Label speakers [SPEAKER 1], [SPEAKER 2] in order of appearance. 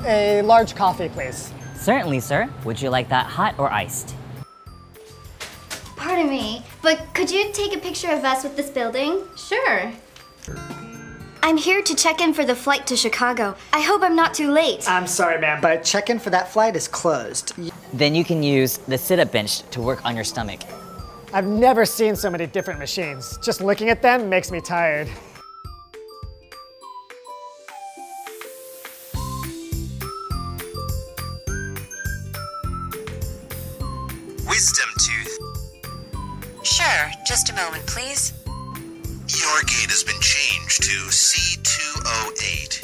[SPEAKER 1] A large coffee, please.
[SPEAKER 2] Certainly, sir. Would you like that hot or iced?
[SPEAKER 3] Pardon me, but could you take a picture of us with this building?
[SPEAKER 4] Sure.
[SPEAKER 3] I'm here to check in for the flight to Chicago. I hope I'm not too late.
[SPEAKER 1] I'm sorry, ma'am, but check-in for that flight is closed.
[SPEAKER 2] Then you can use the sit-up bench to work on your stomach.
[SPEAKER 1] I've never seen so many different machines. Just looking at them makes me tired.
[SPEAKER 5] Wisdom tooth.
[SPEAKER 6] Sure, just a moment, please.
[SPEAKER 5] Your gate has been changed to C208.